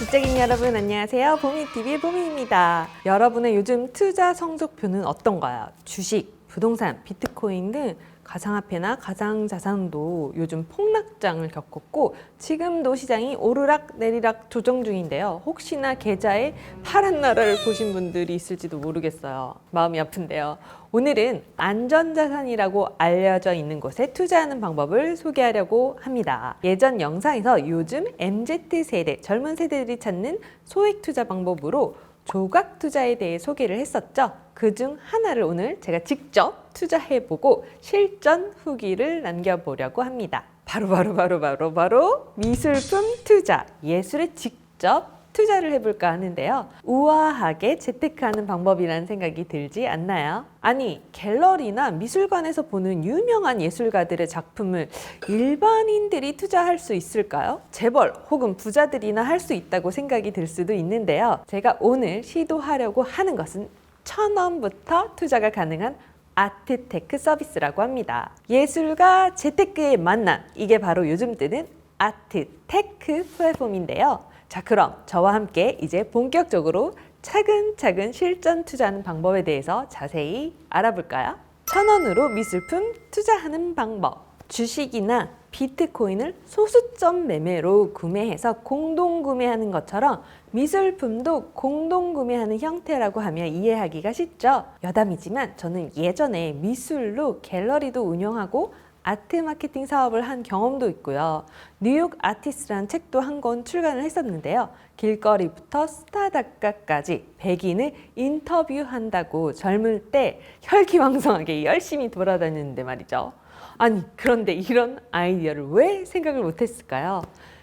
직장인 여러분 안녕하세요. 보미TV의 보미입니다. 여러분의 요즘 투자 성적표는 어떤가요? 주식, 부동산, 비트코인 등 가상화폐나 가상자산도 요즘 폭락장을 겪었고 지금도 시장이 오르락 내리락 조정 중인데요. 혹시나 계좌에 파란 나라를 보신 분들이 있을지도 모르겠어요. 마음이 아픈데요. 오늘은 안전자산이라고 알려져 있는 곳에 투자하는 방법을 소개하려고 합니다. 예전 영상에서 요즘 MZ세대, 젊은 세대들이 찾는 소액 투자 방법으로 조각 투자에 대해 소개를 했었죠. 그중 하나를 오늘 제가 직접 투자해보고 실전 후기를 남겨보려고 합니다. 바로 미술품 투자, 예술에 직접 투자를 해볼까 하는데요. 우아하게 재테크하는 방법이라는 생각이 들지 않나요? 아니, 갤러리나 미술관에서 보는 유명한 예술가들의 작품을 일반인들이 투자할 수 있을까요? 재벌 혹은 부자들이나 할 수 있다고 생각이 들 수도 있는데요. 제가 오늘 시도하려고 하는 것은 1,000원부터 투자가 가능한 아트테크 서비스라고 합니다. 예술과 재테크의 만남, 이게 바로 요즘 뜨는 아트테크 플랫폼인데요. 자, 그럼 저와 함께 이제 본격적으로 차근차근 실전 투자하는 방법에 대해서 자세히 알아볼까요? 1,000원으로 미술품 투자하는 방법. 주식이나 비트코인을 소수점 매매로 구매해서 공동 구매하는 것처럼 미술품도 공동 구매하는 형태라고 하면 이해하기가 쉽죠? 여담이지만 저는 예전에 미술로 갤러리도 운영하고 아트 마케팅 사업을 한 경험도 있고요. 뉴욕 아티스트라는 책도 한 권 출간을 했었는데요. 길거리부터 스타 작가까지 백인을 인터뷰한다고 젊을 때 혈기왕성하게 열심히 돌아다녔는데 말이죠. 아니, 그런데 이런 아이디어를 왜 생각을 못했을까요?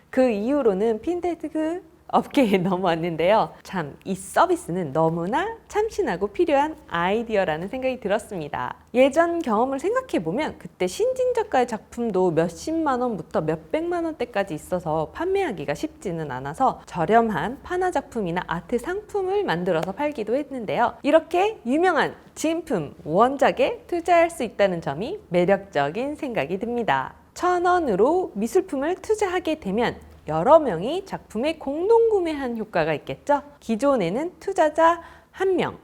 그 이후로는 핀테크 업계에 넘어왔는데요. 참, 이 서비스는 너무나 참신하고 필요한 아이디어라는 생각이 들었습니다. 예전 경험을 생각해보면 그때 신진작가의 작품도 몇십만 원부터 몇백만 원대까지 있어서 판매하기가 쉽지는 않아서 저렴한 판화 작품이나 아트 상품을 만들어서 팔기도 했는데요. 이렇게 유명한 진품, 원작에 투자할 수 있다는 점이 매력적인 생각이 듭니다. 1,000원으로 미술품을 투자하게 되면 여러 명이 작품에 공동 구매한 효과가 있겠죠. 기존에는 투자자 한 명,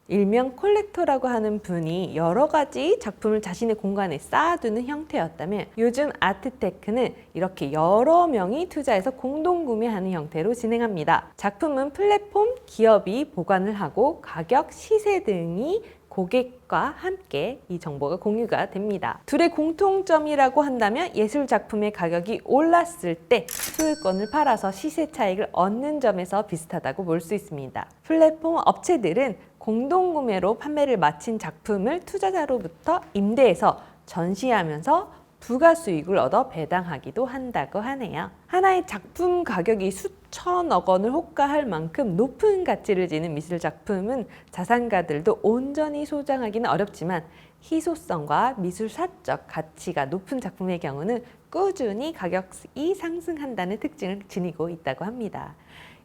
일명 콜렉터라고 하는 분이 여러 가지 작품을 자신의 공간에 쌓아두는 형태였다면 요즘 아트테크는 이렇게 여러 명이 투자해서 공동 구매하는 형태로 진행합니다. 작품은 플랫폼 기업이 보관을 하고 가격, 시세 등이 고객과 함께 이 정보가 공유가 됩니다. 둘의 공통점이라고 한다면 예술 작품의 가격이 올랐을 때 소유권을 팔아서 시세 차익을 얻는 점에서 비슷하다고 볼 수 있습니다. 플랫폼 업체들은 공동구매로 판매를 마친 작품을 투자자로부터 임대해서 전시하면서 부가 수익을 얻어 배당하기도 한다고 하네요. 하나의 작품 가격이 수천억 원을 호가할 만큼 높은 가치를 지닌 미술 작품은 자산가들도 온전히 소장하기는 어렵지만 희소성과 미술사적 가치가 높은 작품의 경우는 꾸준히 가격이 상승한다는 특징을 지니고 있다고 합니다.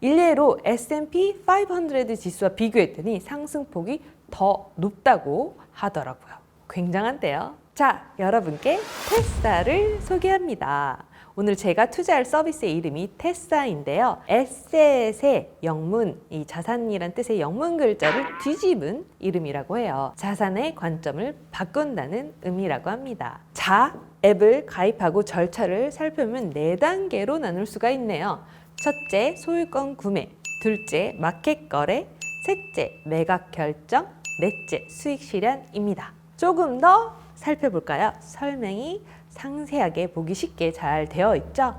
일례로 S&P 500 지수와 비교했더니 상승폭이 더 높다고 하더라고요. 굉장한데요. 자, 여러분께 테사를 소개합니다. 오늘 제가 투자할 서비스의 이름이 테사인데요. 에셋의 영문, 이 자산이란 뜻의 영문 글자를 뒤집은 이름이라고 해요. 자산의 관점을 바꾼다는 의미라고 합니다. 자, 앱을 가입하고 절차를 살펴보면 4단계로 나눌 수가 있네요. 첫째, 소유권 구매. 둘째, 마켓 거래. 셋째, 매각 결정. 넷째, 수익 실현입니다. 조금 더 살펴볼까요? 설명이 상세하게 보기 쉽게 잘 되어 있죠?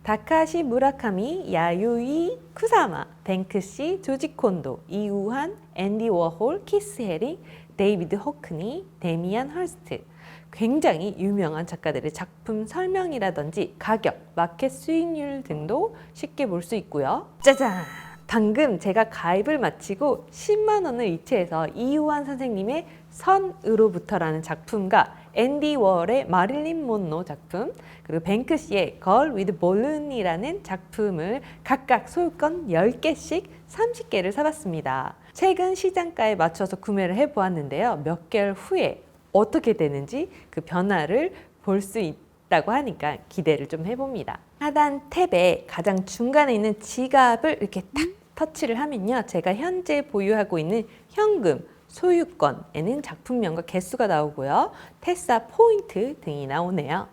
다카시 무라카미, 야유이 쿠사마, 뱅크시, 조지 콘도, 이우한, 앤디 워홀, 키스 헤링, 데이비드 호크니, 데미안 헐스트. 굉장히 유명한 작가들의 작품 설명이라든지 가격, 마켓 수익률 등도 쉽게 볼 수 있고요. 짜잔! 방금 제가 가입을 마치고 10만 원을 이체해서 이우한 선생님의 선으로부터라는 작품과 앤디 워홀의 마릴린 몬로 작품, 그리고 뱅크시의 걸 위드 볼룬이라는 작품을 각각 소유권 10개씩 30개를 사봤습니다. 최근 시장가에 맞춰서 구매를 해보았는데요. 몇 개월 후에 어떻게 되는지 그 변화를 볼 수 있다고 하니까 기대를 좀 해봅니다. 하단 탭에 가장 중간에 있는 지갑을 이렇게 탁 터치를 하면요. 제가 현재 보유하고 있는 현금, 소유권에는 작품명과 개수가 나오고요. 테사 포인트 등이 나오네요.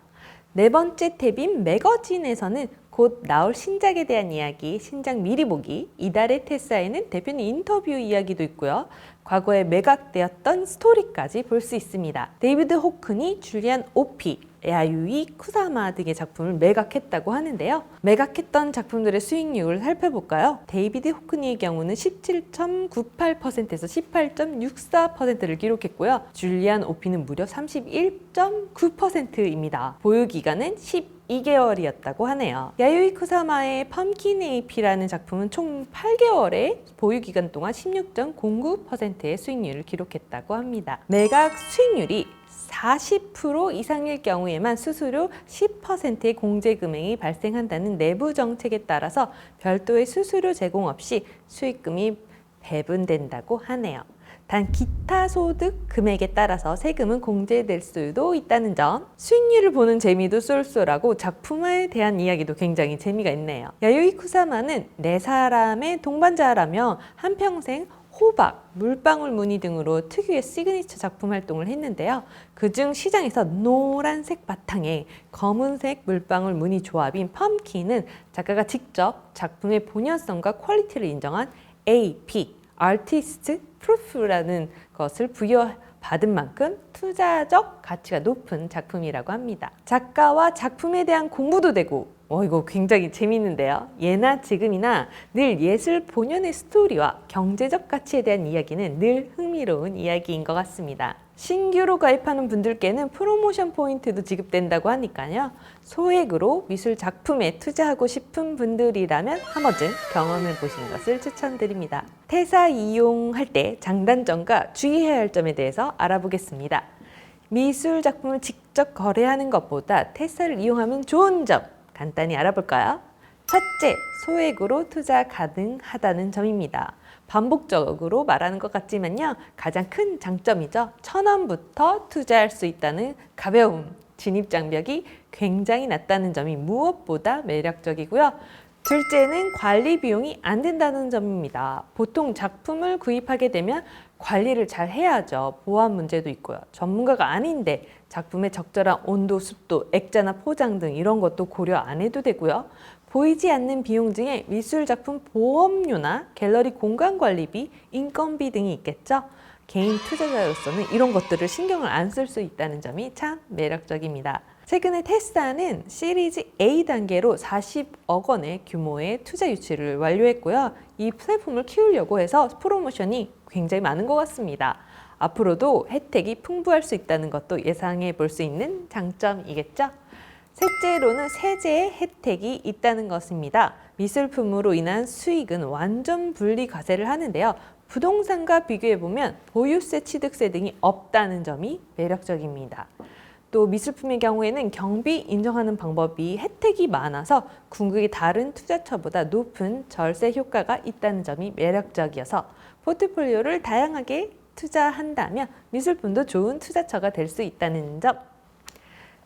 네 번째 탭인 매거진에서는 곧 나올 신작에 대한 이야기, 신작 미리 보기, 이달의 테사에는 대표님 인터뷰 이야기도 있고요. 과거에 매각되었던 스토리까지 볼 수 있습니다. 데이비드 호크니, 줄리안 오피, 야유이 쿠사마 등의 작품을 매각했다고 하는데요. 매각했던 작품들의 수익률을 살펴볼까요? 데이비드 호크니의 경우는 17.98%에서 18.64%를 기록했고요. 줄리안 오피는 무려 31.9%입니다. 보유 기간은 12개월이었다고 하네요. 야유이 쿠사마의 펌킨 에이피라는 작품은 총 8개월의 보유 기간 동안 16.09%의 수익률을 기록했다고 합니다. 매각 수익률이 40% 이상일 경우에만 수수료 10%의 공제 금액이 발생한다는 내부 정책에 따라서 별도의 수수료 제공 없이 수익금이 배분된다고 하네요. 단 기타 소득 금액에 따라서 세금은 공제될 수도 있다는 점. 수익률을 보는 재미도 쏠쏠하고 작품에 대한 이야기도 굉장히 재미가 있네요. 야유이 쿠사마는 네 사람의 동반자라며 한평생 호박, 물방울 무늬 등으로 특유의 시그니처 작품 활동을 했는데요. 그중 시장에서 노란색 바탕에 검은색 물방울 무늬 조합인 펌킨은 작가가 직접 작품의 본연성과 퀄리티를 인정한 AP, Artist Proof라는 것을 부여받은 만큼 투자적 가치가 높은 작품이라고 합니다. 작가와 작품에 대한 공부도 되고 이거 굉장히 재밌는데요. 예나 지금이나 늘 예술 본연의 스토리와 경제적 가치에 대한 이야기는 늘 흥미로운 이야기인 것 같습니다. 신규로 가입하는 분들께는 프로모션 포인트도 지급된다고 하니까요. 소액으로 미술 작품에 투자하고 싶은 분들이라면 한 번쯤 경험해 보시는 것을 추천드립니다. 테사 이용할 때 장단점과 주의해야 할 점에 대해서 알아보겠습니다. 미술 작품을 직접 거래하는 것보다 테사를 이용하면 좋은 점 간단히 알아볼까요? 첫째, 소액으로 투자 가능하다는 점입니다. 반복적으로 말하는 것 같지만요. 가장 큰 장점이죠. 1,000원부터 투자할 수 있다는 가벼움, 진입장벽이 굉장히 낮다는 점이 무엇보다 매력적이고요. 둘째는 관리 비용이 안 든다는 점입니다. 보통 작품을 구입하게 되면 관리를 잘 해야죠. 보안 문제도 있고요. 전문가가 아닌데 작품의 적절한 온도, 습도, 액자나 포장 등 이런 것도 고려 안 해도 되고요. 보이지 않는 비용 중에 미술 작품 보험료나 갤러리 공간 관리비, 인건비 등이 있겠죠. 개인 투자자로서는 이런 것들을 신경을 안 쓸 수 있다는 점이 참 매력적입니다. 최근에 테사는 시리즈 A 단계로 40억 원의 규모의 투자 유치를 완료했고요. 이 플랫폼을 키우려고 해서 프로모션이 굉장히 많은 것 같습니다. 앞으로도 혜택이 풍부할 수 있다는 것도 예상해 볼 수 있는 장점이겠죠. 셋째로는 세제의 혜택이 있다는 것입니다. 미술품으로 인한 수익은 완전 분리 과세를 하는데요. 부동산과 비교해보면 보유세, 취득세 등이 없다는 점이 매력적입니다. 또 미술품의 경우에는 경비 인정하는 방법이 혜택이 많아서 궁극이 다른 투자처보다 높은 절세 효과가 있다는 점이 매력적이어서 포트폴리오를 다양하게 투자한다면 미술품도 좋은 투자처가 될 수 있다는 점.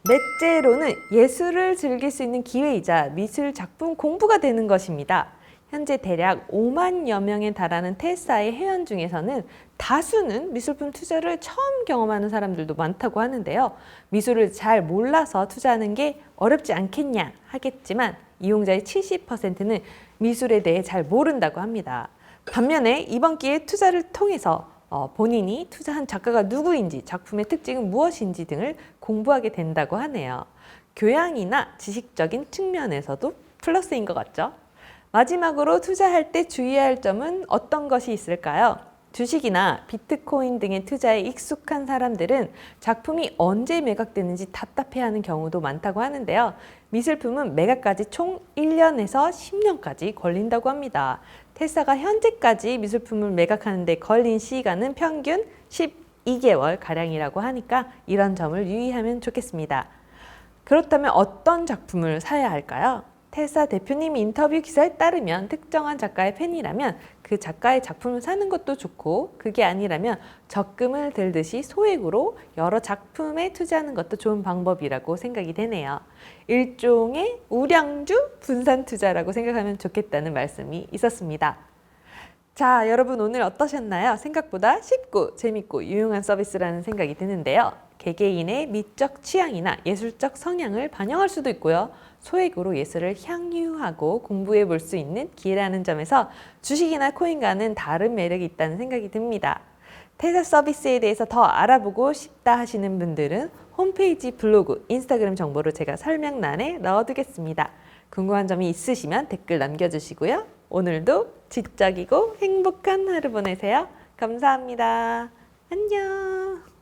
넷째로는 예술을 즐길 수 있는 기회이자 미술 작품 공부가 되는 것입니다. 현재 대략 5만여 명에 달하는 테사의 회원 중에서는 다수는 미술품 투자를 처음 경험하는 사람들도 많다고 하는데요. 미술을 잘 몰라서 투자하는 게 어렵지 않겠냐 하겠지만 이용자의 70%는 미술에 대해 잘 모른다고 합니다. 반면에 이번 기회에 투자를 통해서 본인이 투자한 작가가 누구인지, 작품의 특징은 무엇인지 등을 공부하게 된다고 하네요. 교양이나 지식적인 측면에서도 플러스인 것 같죠? 마지막으로 투자할 때 주의해야 할 점은 어떤 것이 있을까요? 주식이나 비트코인 등의 투자에 익숙한 사람들은 작품이 언제 매각되는지 답답해하는 경우도 많다고 하는데요. 미술품은 매각까지 총 1년에서 10년까지 걸린다고 합니다. 테사가 현재까지 미술품을 매각하는 데 걸린 시간은 평균 12개월 가량이라고 하니까 이런 점을 유의하면 좋겠습니다. 그렇다면 어떤 작품을 사야 할까요? 테사 대표님 인터뷰 기사에 따르면 특정한 작가의 팬이라면 그 작가의 작품을 사는 것도 좋고 그게 아니라면 적금을 들듯이 소액으로 여러 작품에 투자하는 것도 좋은 방법이라고 생각이 되네요. 일종의 우량주 분산 투자라고 생각하면 좋겠다는 말씀이 있었습니다. 자, 여러분 오늘 어떠셨나요? 생각보다 쉽고 재밌고 유용한 서비스라는 생각이 드는데요. 개개인의 미적 취향이나 예술적 성향을 반영할 수도 있고요. 소액으로 예술을 향유하고 공부해 볼 수 있는 기회라는 점에서 주식이나 코인과는 다른 매력이 있다는 생각이 듭니다. 테사 서비스에 대해서 더 알아보고 싶다 하시는 분들은 홈페이지, 블로그, 인스타그램 정보를 제가 설명란에 넣어두겠습니다. 궁금한 점이 있으시면 댓글 남겨주시고요. 오늘도 지적이고 행복한 하루 보내세요. 감사합니다. 안녕.